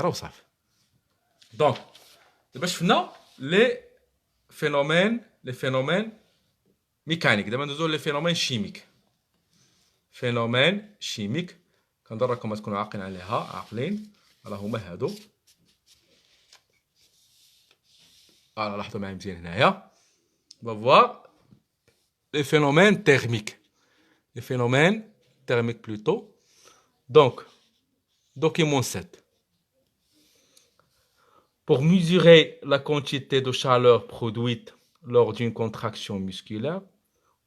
صغيره وصافي. دونك دابا شفنا لي فينومين ميكانيك. دابا ندوزو لي فينومين شيميك. فينومين شيميك كنضركم تكونوا عاقلين عليها، عاقلين. راه هما هادو. لاحظوا معايا مزيان هنايا. فوالا les phénomènes thermiques. Les phénomènes thermiques plutôt. Donc, document 7. Pour mesurer la quantité de chaleur produite lors d'une contraction musculaire,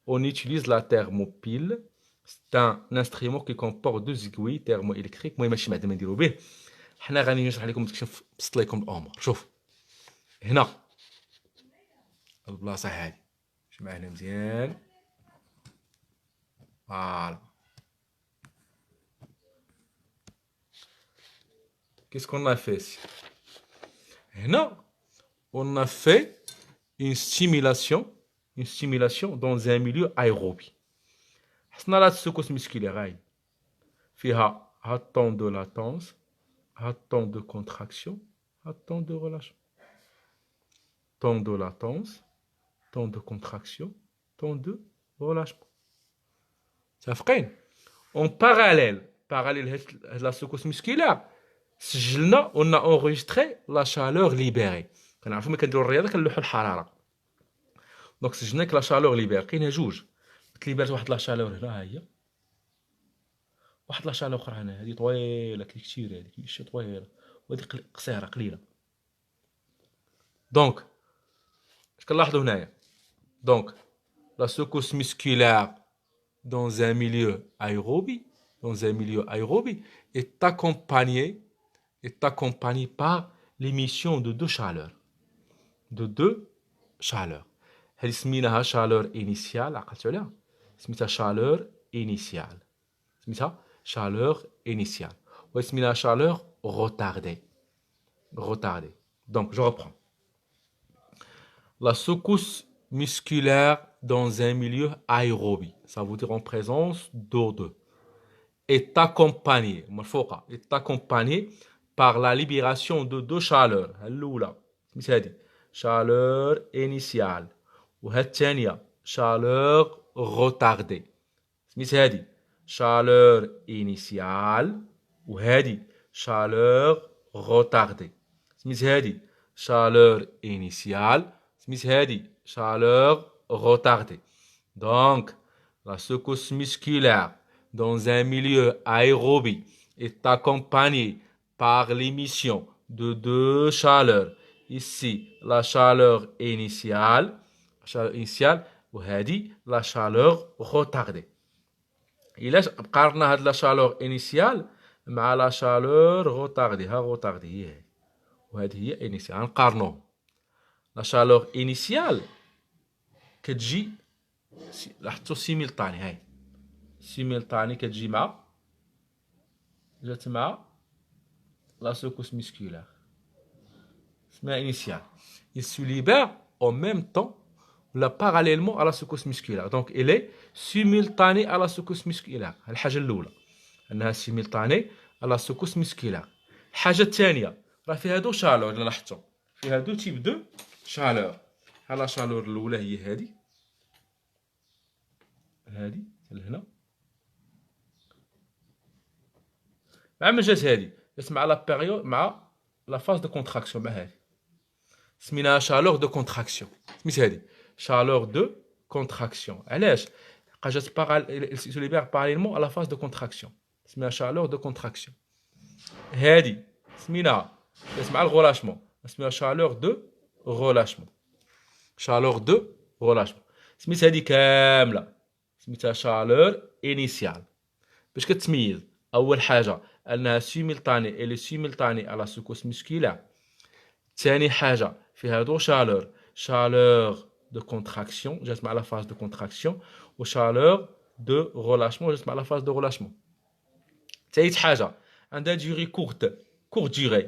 on utilise la thermopile. C'est un instrument qui comporte deux aiguilles thermoélectriques. المهم ماشي بعدا ما نديرو به، حنا غادي نشرح لكم نبسط لكم الامور. شوف هنا البلاصه هادي، شوف معنا مزيان. فوالا qu'est-ce qu'on a fait ici? هنا on a fait une stimulation dans un milieu aérobie. حصلنا على السكوت مسكولير هاي فيها ها طون دو لاتونس، ها طون دو كونتراكسيون، ها طون دو ريلاشمون. طون دو لاتونس، طون دو كونتراكسيون، طون دو ريلاشمون. متفقين؟ اون باراليل هاد لا سكوت مسكولير سجلنا اون اونغيستري لا شالور ليبيري. كنعرفو ملي كنديرو الرياضه كنلوحو الحراره. دونك سجلنا لا شالور ليبيري. كاينه جوج، تليبرات واحد لا شالور هنا، ها هي واحد لا شالور اخرى هنا. هادي طويله كثير، هادي ماشي طويله، وهادي قصيره قليله. دونك اش كنلاحظوا هنايا؟ دونك لا سكوس مسكولار dans un milieu aérobie est accompagné par l'émission de deux chaleurs. هذه سميناها chaleur initiale. عقلتوا عليها؟ سميتها chaleur initiale. وسميناها chaleur retardée. Donc je reprends. La secousse musculaire dans un milieu aérobie, ça veut dire en présence d'O2, est accompagnée par la libération de deux chaleurs. الأولى هذه chaleur initiale، وهذه الثانية chaleur retardée. هذه chaleur initiale وهذه chaleur retardée. هذه chaleur initiale، هذه chaleur retardée. Donc, la secousse musculaire dans un milieu aérobie est accompagnée par l'émission de deux chaleurs. Ici, la chaleur initiale وهذه la chaleur retardée. إلا قارنا هاد la chaleur initiale مع la chaleur retardée، ها retardée هي هذه، وهذه هي initiale. غنقارنوهم. لا شالور انيسيال كتجي لاحظتو سيميلطاني، هاي سيميلطاني كتجي جات مع لا سكوس مسكولار اسمها انيسيال. il se libère en même temps ولا parallèlement à la secousse musculaire. donc elle est simultanée à la secousse musculaire. الحاجه الاولى انها سيميلطاني à la secousse musculaire. الحاجه الثانيه راه فيها دو شالور. الا لاحظتو فيها دو تيب دو شالور. ها لا شالور الاولى هي هذه لهنا، مع من جات هذه جات مع لا بيريود مع لا فاز دو كونتراكسيون. مع هذه سميناها شالور دو كونتراكسيون. سميت هذه شالور دو كونتراكسيون. علاش؟ جات سو ليبير باراليلمون على فاز دو كونتراكسيون، سميناها شالور دو كونتراكسيون. هذه سميناها جات مع الغولاشمون، سميناها شالور دو relâchement. chaleur de relâchement. سميت هذه كامله سميتها chaleur initiale. باش كتميز؟ اول حاجه انها سيميلطاني الي سيميلطاني على سكوس مسكولار. ثاني حاجه فيها دو chaleur de contraction جات مع لا فاز دو كونتراكسيون، و chaleur de relâchement جات مع لا فاز دو relâchement. ثالث حاجه عندها durée courte durée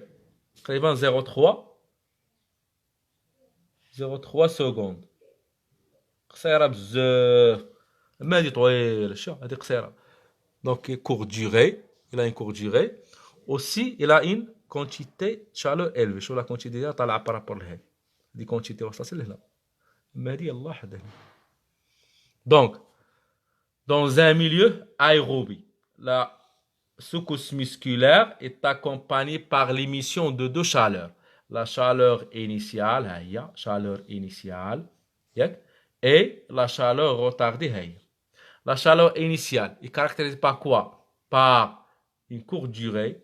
تقريبا 0.3 سكوند. قصيره بزاف، اما هادي طويله. شوف هادي قصيره. دونك courte durée، il a une courte durée. aussi il a une quantité de chaleur élevée. شو la quantité ديالها طالعة par rapport لهذه. دي quantité وصلت لهنا. أما هذه الله حدها. Donc, dans un milieu aérobie, la secousse musculaire est accompagnée par l'émission de deux chaleurs. La chaleur initiale, chaleur initiale, et la chaleur retardée. La chaleur initiale est caractérisée par quoi? Par une courte durée,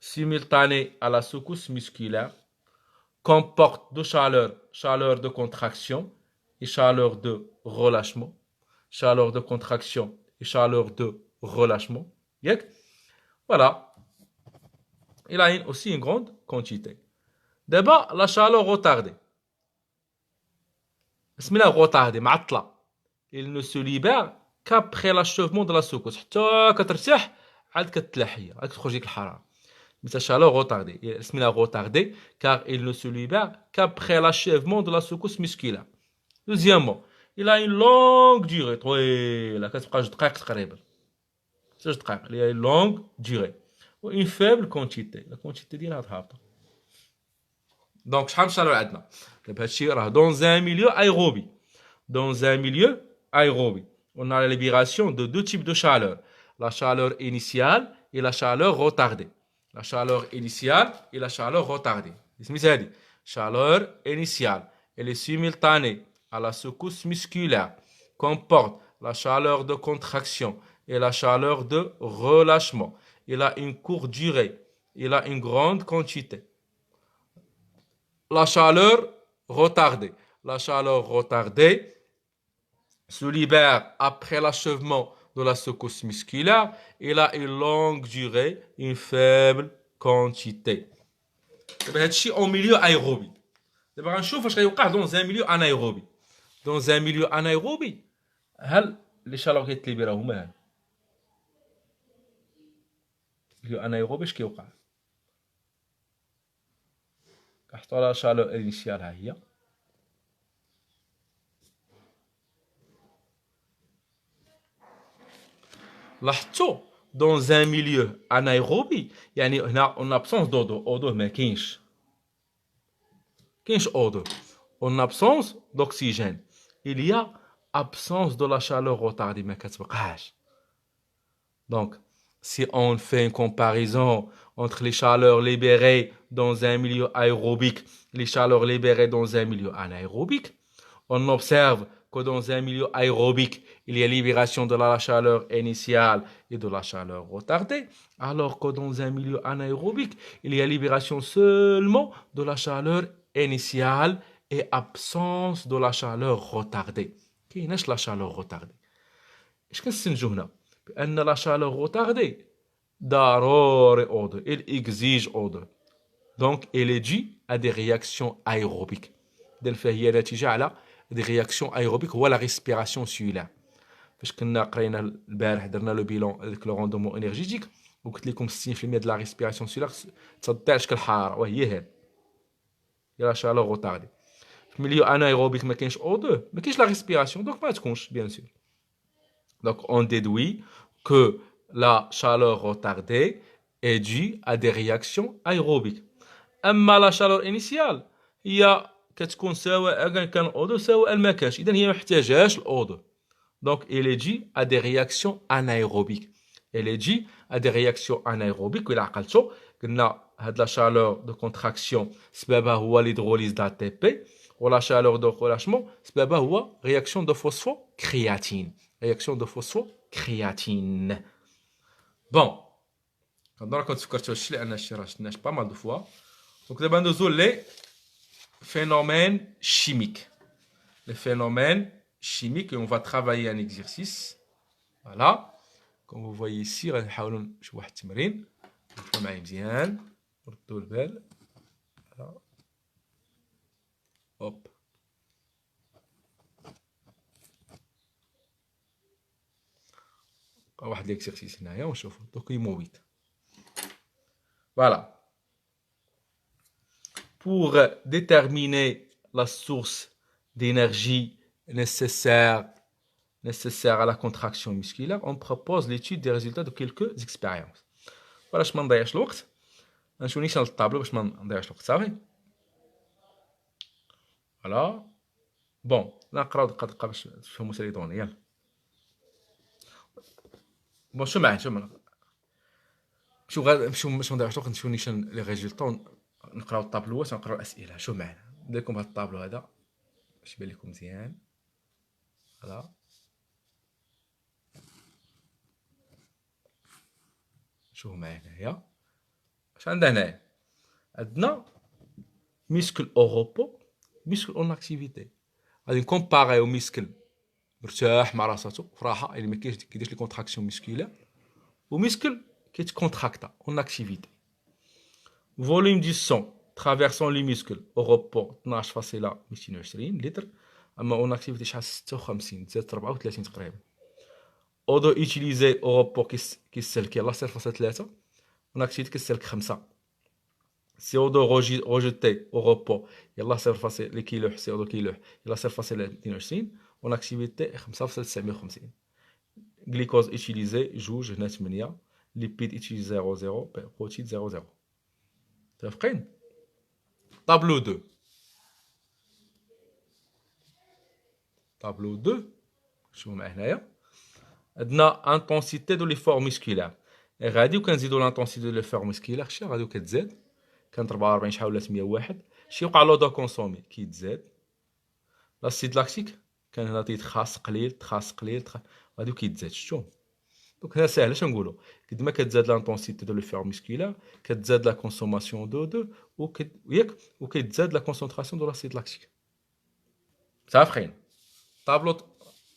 simultanée à la secousse musculaire, comporte deux chaleurs, chaleur de contraction et chaleur de relâchement. Chaleur de contraction et chaleur de relâchement. Voilà. Il a aussi une grande quantité. D'abord, la chaleur retardée. اسمها retardée, معطلة. Il ne se libère qu'après l'achèvement de la secousse. حتى كترتاح عاد كتلاح هي، عاد كتخرج ديك الحرارة. Mais chaleur retardée. اسمها retardée car il ne se libère qu'après l'achèvement de la secousse musculaire. Deuxièmement, il a une longue durée طويلة كتبقى 2 دقائق تقريبا. 6 دقائق. Il a une longue durée. Une faible quantité. La quantité ديالها هابطة. Donc شحال من chaleur عندنا؟ دابا هادشي راه dans un milieu aérobie. Dans un milieu aérobie, on a la libération de deux types de chaleur. La chaleur initiale et la chaleur retardée. La chaleur initiale et la chaleur retardée. La chaleur initiale, elle est simultanée à la secousse musculaire, comporte la chaleur de contraction et la chaleur de relâchement. Il a une courte durée, il a une grande quantité. La chaleur retardée. La chaleur retardée se libère après l'achèvement de la secousse musculaire. Il a une longue durée, une faible quantité. دابا هادشي au milieu aérobie. دابا غنشوف واش غيوقع dans un milieu anaérobie. Dans un milieu anaérobie, هل لي شالور كيتليبيراو هما هادو؟ milieu anaérobie اش كيوقع؟ كنحطو لا شالور انيسيال ها هي. لاحظتوا dans un milieu anaérobie يعني هنا en absence d'odeur. odeur ما كاينش odeur. En absence d'oxygène, il y a absence de la chaleur retardée ما كتبقاش. Donc si on fait une comparaison entre les chaleurs libérées dans un milieu aérobique et les chaleurs libérées dans un milieu anaérobique, on observe que dans un milieu aérobique, il y a libération de la chaleur initiale et de la chaleur retardée, alors que dans un milieu anaérobique, il y a libération seulement de la chaleur initiale et absence de la chaleur retardée. كايناش la chaleur retardée. اش كنستنتجو هنا؟ بأن la chaleur retardée ضروري odeur, elle exige odeur. Donc elle est due à des réactions aérobiques. فهي ناتجة على des réactions aérobiques هو la respiration cellulaire. فاش كنا قرينا البارح درنا لو بيلون avec le rendement énergétique وقلت لكم 60% de la respiration cellulaire تصدع على شكل حرارة وهي هاد هي لا chaleur retardée. في milieu anaérobique ما كاينش O2 ما كاينش la respiration donc ما تكونش bien sûr. Donc on déduit que la chaleur retardée est due à des réactions aérobiques. أما la chaleur initiale هي كتكون سواء كان O2 سواء ما كانش إذا هي ما محتاجاش الأودو. Donc elle est due à des réactions anaérobiques. Elle est due à des réactions anaérobiques وإلا عقلتو قلنا هاد la chaleur de contraction سببها هو l'hydrolyse d'ATP ولا chaleur de relâchement سببها هو réaction de phosphocréatine. Réaction de phosphocréatine. Bon. كنظن راكم تفكرتوا هادشي لأن هادشي راه شفناه pas mal de fois. Donc دابا ندوزو لي phénomènes chimiques. Les phénomènes chimiques et on va travailler un exercice. Voilà. Comme vous voyez ici, غنحاولوا نشوفوا واحد التمرين. نفهموا معايا مزيان. ردوا البال. Voilà. Hop. واحد l'exercice هنايا ونشوفوا دوكيمون 8. Voilà. Pour déterminer la source d'énergie nécessaire à la contraction musculaire, on propose l'étude des résultats de quelques expériences. Voilà, je m'en نضيعش الوقت. غنمشيو نيشان للطابلو باش ما نضيعش الوقت صافي. فوالا بون نقراو دقه دقه باش تفهموا سا لي دوني يلا. بون شو معايا نمشيو باش ما نضيعوش الوقت نمشيو نيشان لي ريزولطون نقراو الطابلوات ونقراو الاسئله. شو معانا نبدا لكم بهذا الطابلو هذا باش يبان لكم مزيان. فوالا شوفوا معايا هنايا اش عندنا هنايا. عندنا muscle au repos muscle en activité. غادي نكومباريو مسكل مرتاح مع راساتو في راحه اللي ما كيديرش لي كونتراكسيون مسكولير ومسكل كيتكونتراكتا اون اكتيفيتي. فوليوم دو سون ترافيرسون لي مسكل او روبو 12.220 لتر، اما اون اكتيفيتي شحال 56 تزاد 34 تقريبا. اودو يوتيليزي او روبو كيستهلك يلاه 0.3 اون اكتيفيتي كيستهلك 5. CO2 rejeté au repos يلا 0 لي كيلوح CO2 كيلوح يلا 0.22 اون اكتيفيتي 5.950. غليكوز اتيليزي جوج هنا 8 ليبيد اتيليزي 0 بروتين 0. متفقين؟ طابلو 2 طابلو 2 شوفوا معايا هنايا عندنا انتونسيتي دو ليفور مسكولار. غادي وكنزيدو لانتونسيتي دو ليفور مسكولار شي غادي وكتزاد كانت 44 شحال ولات 101. شي وقع لودو كونسومي كيتزاد. لاسيد لاكتيك كان هنا تيتخاص قليل تخاص قليل غادي وكيتزاد. شفتو دونك هنا ساهل اش نقولوا قد ما كتزاد لانتونسيتي دو ليفور مسكولار كتزاد لا كونسوماسيون دو ياك وكيتزاد لا كونسونطراسيون دو لاسيد لاكتيك. متفقين؟ طابلو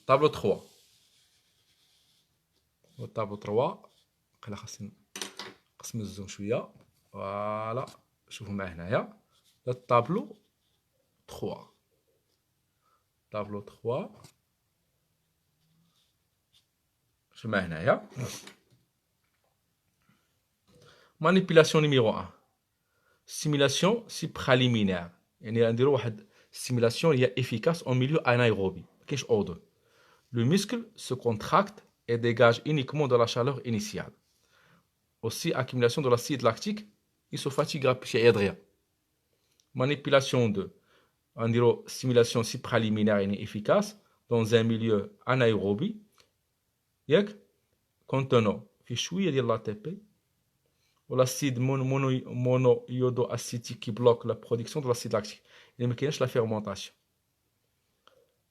3 والطابلو 3 قيلا خاصني نقسم الزوم شويه. فوالا شوفوا معايا هنايا الطابلو 3 طابلو 3 شوفوا معايا هنايا مانيبيلاسيون نيميرو 1 ستيميلاسيون سيبراليمينير يعني نديرو واحد ستيميلاسيون هي افيكاس اون ميليو انايروبي مكاينش اودو. لو مسكل سو كونتراكت et dégage uniquement de la chaleur initiale. Aussi, accumulation de l'acide lactique, il se fatigue rapidement. Manipulation 2. On dirait stimulation supraliminaire et efficace dans un milieu anaérobie. Contenant fichouille de l'ATP ou l'acide monoiodoacétique qui bloque la production de l'acide lactique. Il mécanisme la fermentation.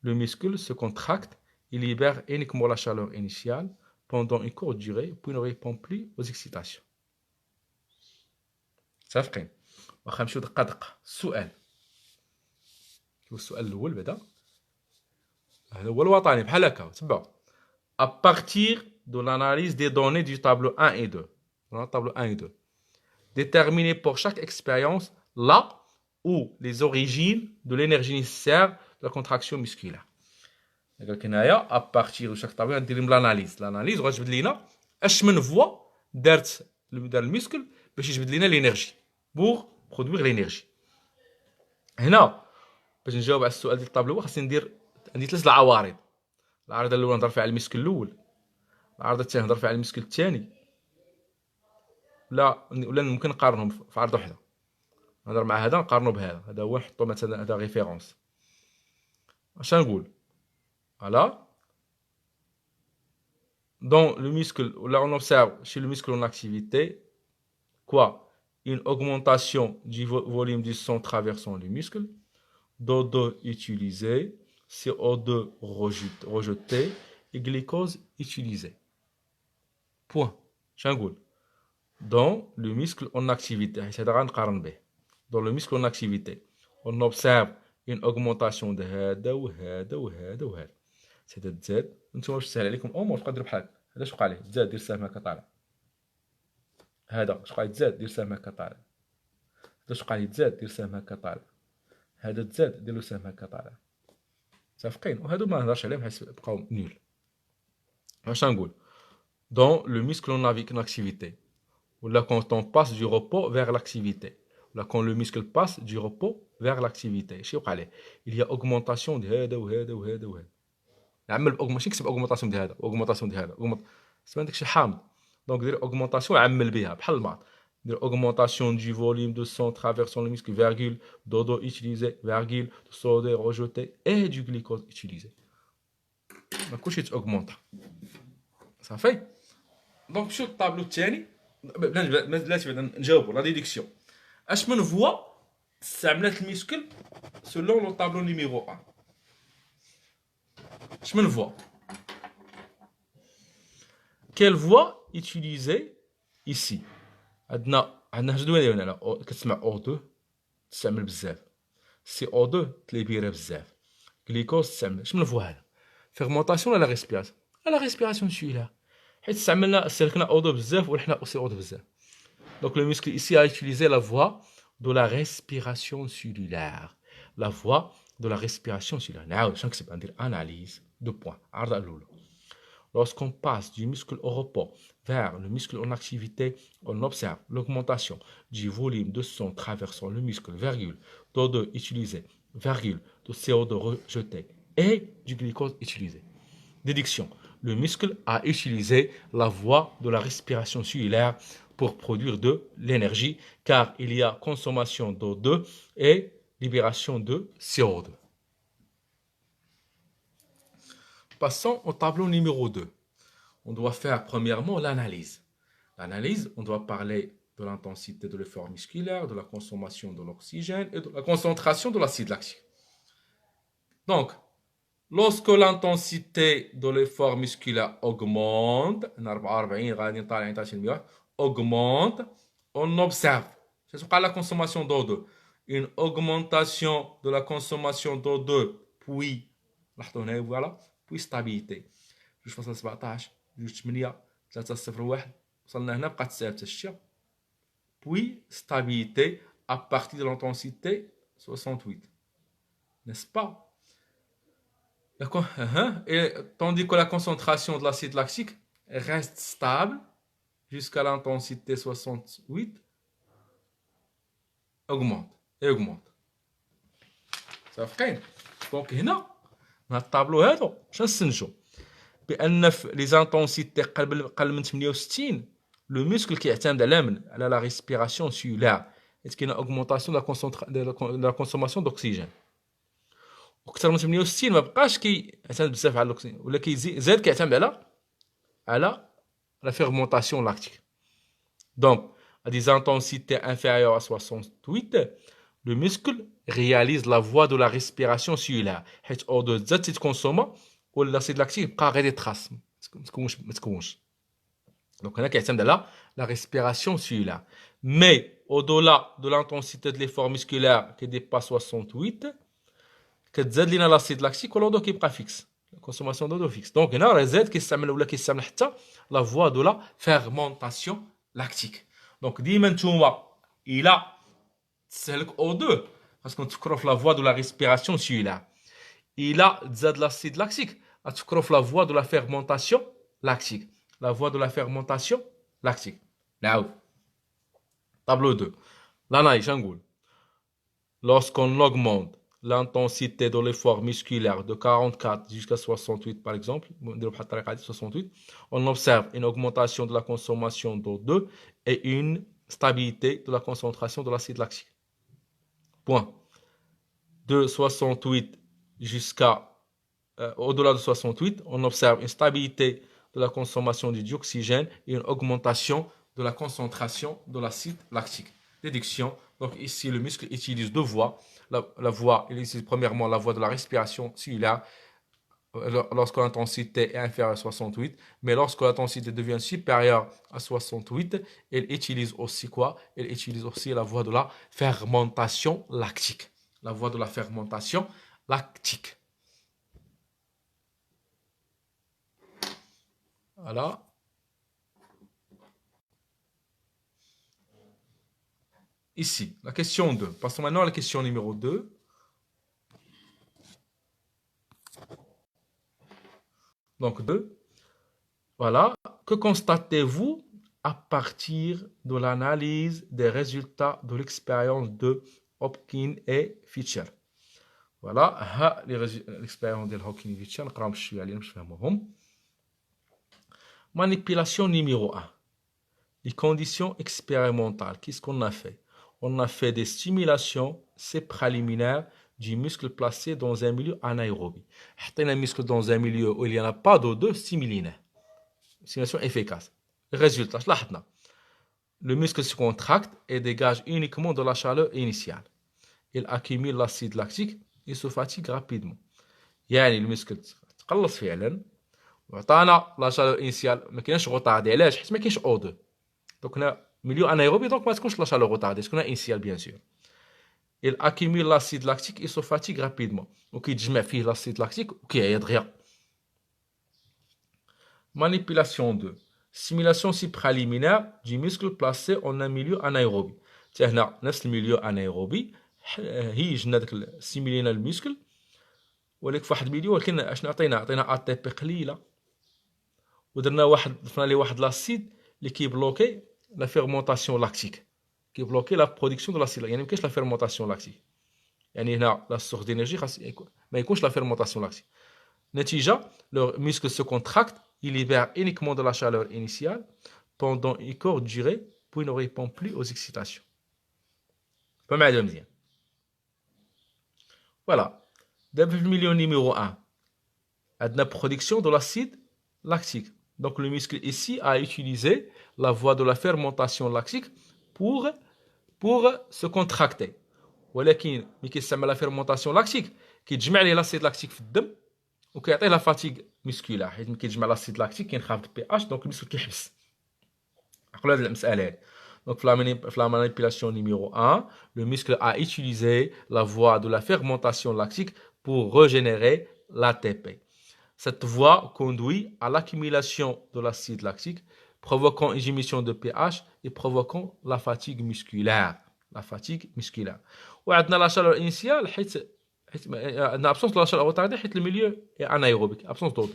Le muscle se contracte. Il libère uniquement la chaleur initiale pendant une courte durée, puis ne répond plus aux excitations. متفقين؟ واخا نمشيو دقة دقة. السؤال هو السؤال الأول بعدا هذا هو الوطني بحال هكا تبعوا. À partir de l'analyse des données du tableau 1 et 2, dans le tableau 1 et 2, déterminer pour chaque expérience là où les origines de l'énergie nécessaire de la contraction musculaire. قال لك هنايا ابارتيغ دو شاك طابلو غندير لهم لاناليز وغتجبد لينا اش من فوا دار الميسكل باش يجبد لينا لينيرجي بوغ برودوير لينيرجي. هنا باش نجاوب على السؤال ديال الطابلو خاصني عندي 3 العوارض. العارضه الاولى نهضر فيها على الميسكل الاول، العارضه الثانيه نهضر فيها على الميسكل الثاني، ولا ممكن نقارنهم في عرض وحده. نهضر مع هذا نقارنو بهذا، هذا هو نحطو مثلا هذا ريفيرونس. اش نقول voilà. Dans le muscle, là on observe chez le muscle en activité, quoi? Une augmentation du volume du sang traversant le muscle, d'O2 utilisé, CO2 rejeté et glucose utilisé. Point. Changoul. Dans le muscle en activité, dans le muscle en activité, on observe une augmentation de هذا وهذا وهذا وهذا. هذا تزاد نتوما باش تسهل عليكم امور تقدروا بحال هكا. هذا اش وقع عليه تزاد دير سهم هكا طالع، هذا اش وقع عليه تزاد دير سهم هكا طالع، هذا اش وقع عليه تزاد دير سهم هكا طالع، هذا تزاد دير له سهم هكا طالع. متفقين؟ وهادو ما نهضرش عليهم حيت بقاو نيل. واش نقول دون لو muscle en activité ولا quand on passe du repos vers l'activité ولا quand le muscle passe du repos vers l'activité شي وقع عليه il y a augmentation ديال هذا وهذا وهذا وهذا. عمل ماشي نكتب اوغمونطاسيون ديال هذا اوغمونطاسيون ديال هذا سمع داكشي حامض دونك دير اوغمونطاسيون عمل بها بحال الماط augmentation du volume de sang traversant le muscle, virgule, dodo utilisé, virgule, sodium rejeté et du glucose utilisé. La couche est augmentée. Ça fait. Donc, sur le tableau الثاني بلاتي نجاوبوا la déduction. اش من voie استعملت المسكل selon le tableau numéro 1. اش من voie. Quelle voie utiliser ici؟ عندنا جدول هنا كتسمع O2 تستعمل بزاف، CO2 تليبيرا بزاف، غليكوز تستعمل. اش من فوا هذا؟ فيرمونطاسيون ولا ريسبيراسيون؟ لا ريسبيراسيون سيلا، حيت استعملنا استهلكنا O2 بزاف ولحنا CO2 بزاف. Donc le muscle ici a utilisé la voie de la respiration cellulaire. La voie de la respiration cellulaire. نعاود شنو نكتب؟ ندير analyse de points. عرضة الأولى. Lorsqu'on passe du muscle au repos vers le muscle en activité, on observe l'augmentation du volume de sang traversant le muscle, virgule, d'O2 utilisé, virgule, de CO2 rejeté et du glucose utilisé. Déduction. Le muscle a utilisé la voie de la respiration cellulaire pour produire de l'énergie car il y a consommation d'O2 et libération de CO2. Passons au tableau numéro 2. On doit faire premièrement l'analyse. L'analyse, on doit parler de l'intensité de l'effort musculaire, de la consommation de l'oxygène et de la concentration de l'acide lactique. Donc, lorsque l'intensité de l'effort musculaire augmente, on observe, c'est la consommation d'O2, une augmentation de la consommation d'O2, puis, voilà, puis stabilité. Je fais 17, 8, 3, 0, 1 وصلنا هنا بقات ثابته الشيء. Puis stabilité à partir de l'intensité 68, n'est-ce pas? Et tandis que la concentration de l'acide lactique reste stable jusqu'à l'intensité 68, augmente et augmente. Ça fait donc هنا dans le tableau هذا شنو نستنتجوا؟ بان في لي زانتونسيتي قل من 68 لو مسكل كيعتمد على لا ريسبيراسيون سيلولار، حيت كاينه اوغمونطاسيون لا كونسوماسيون دوكسيجين. وكثر من 68 ما بقاش كيعتمد بزاف على الاكسجين، ولا زاد كيعتمد على لا فيرمونطاسيون لاكتيك. دونك à des intensités inférieures à 68 le muscle réalise la voie de la respiration cellulaire حيت O2 زاد تيتكونسوما ولا لاسيد لاكتيك بقى غير يتراس ما تكونش. Donc هنا كيعتمد على la respiration cellulaire. Mais au-delà de l'intensité de l'effort musculaire qui dépasse 68 كتزاد لينا لاسيد لاكتيك والأودو كيبقى فيكس، la consommation d'eau fixe. Donc هنا راه زاد كيستعمل ولا كيستعمل حتى la voie de la fermentation lactique. Donc ديما نتوما إلا تستهلك O2 خاصكم تفكروا في la voie de la respiration cellulaire. إلا تزاد لاسيد لاكتيك غتفكروا في la voie de la fermentation lactique. La voie de la fermentation lactique. نعاود. Tableau 2. L'analyse نقول. Lorsqu'on augmente l'intensité de l'effort musculaire de 44 jusqu'à 68 par exemple, 68, on observe une augmentation de la consommation d'O2 et une stabilité de la concentration de l'acide lactique. Point. De 68 jusqu'à au-delà de 68, on observe une stabilité de la consommation du dioxygène et une augmentation de la concentration de l'acide lactique. Déduction. Donc ici, le muscle utilise deux voies. La voie, il utilise premièrement la voie de la respiration cellulaire lorsque l'intensité est inférieure à 68, mais lorsque l'intensité devient supérieure à 68, elle utilise aussi quoi? Elle utilise aussi la voie de la fermentation lactique. La voie de la fermentation lactique. Voilà. Ici, la question 2. Passons maintenant à la question numéro 2. Donc 2. Voilà. Que constatez-vous à partir de l'analyse des résultats de l'expérience de Hopkins et Fischer? Voilà. L'expérience de Hopkins et Fischer. Manipulation numéro 1. les conditions expérimentales. Qu'est-ce qu'on a fait? On a fait des stimulations préliminaires du muscle placé dans un milieu anaérobie. Un muscle dans un milieu où il n'y en a pas d'eau stimulée. Stimulation efficace. Résultat, le muscle se contracte et dégage uniquement de la chaleur initiale. Il accumule l'acide lactique et se fatigue rapidement. يعني المسكل تقلص فعلا وعطانا لا شالور انيسيال ما كاينش غوطاردي علاش حيت ما كاينش او 2 دونك هنا ميليو انايروبي دونك ما تكونش لا شالور غوطاردي تكون انيسيال بيان سور il accumule l'acide lactique et se fatigue rapidement وكيتجمع فيه l'acide lactique وكيعيا دغيا. Manipulation 2 stimulation préliminaire du muscle placé en un milieu anaérobie. حتى هنا نفس الميليو انايروبي هيجنا داك ستيمولينا المسكل ولكن في واحد الميليو ولكن اشنو عطينا ا تي بي قليله ودرنا ضفنا ليه واحد لاسيد اللي كيبلوكي لا فيرمونطاسيون لاكتيك كيبلوكي لا برودكسيون دو لاسيد يعني ما كاينش لا فيرمونطاسيون لاكتيك يعني هنا لا سورس دينيرجي خاص ما يكونش لا فيرمونطاسيون لاكتيك نتيجه لو muscle se contracte il libère uniquement de la chaleur initiale pendant une courte durée puis ne répond plus aux excitations. Pas mal de مزيان. Voilà. Depuis le milieu numéro 1, la production de l'acide lactique. Donc le muscle ici a utilisé la voie de la fermentation lactique pour se contracter. ولكن ملي كيستعمل لا فيرمونطاسيون لاكتيك كيتجمع ليه لاسيد لاكتيك في الدم وكيعطيه لا فاتيغ مسكولار حيت ملي كيتجمع لاسيد لاكتيك كينخفض البي اش دونك المسكل كيحبس. عقلوا هذه المساله هذه. Donc, la manipulation numéro 1, le muscle a utilisé la voie de la fermentation lactique pour régénérer l'ATP. Cette voie conduit à l'accumulation de l'acide lactique, provoquant une diminution de pH et provoquant la fatigue musculaire. La fatigue musculaire. وعندنا la chaleur initiale حيت عندنا absence de la chaleur retardée حيت le milieu est anaérobique, absence d'eau.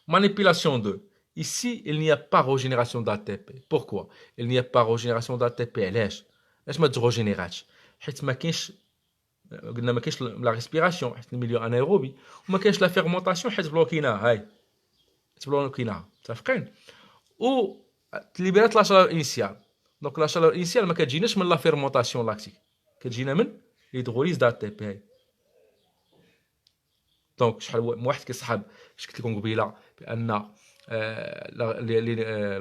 Manipulation 2. Ici, il n'y a pas régénération d'ATP. Pourquoi? Il n'y a pas régénération d'ATP. علاش ما تريجينيراتش؟ حيت ما كاينش قلنا ما كاينش لا ريسبيراسيون حيت الميليو انايروبي وما كاينش لا فيرمونطاسيون حيت بلوكيناها هاي تبلوكيناها متفقين و تليبرات لا شالور انيسيال دونك لا شالور انيسيال ما كتجيناش من لا فيرمونطاسيون لاكتيك كتجينا من ليدغوليز داتيبي هاي دونك شحال واحد كيصحاب اش قلت لكم قبيله بان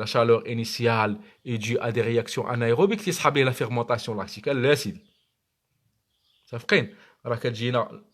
la chaleur initiale est due à des réactions anaérobiques qui s'appellent la fermentation lactique. لا سيدي متفقين راه كتجينا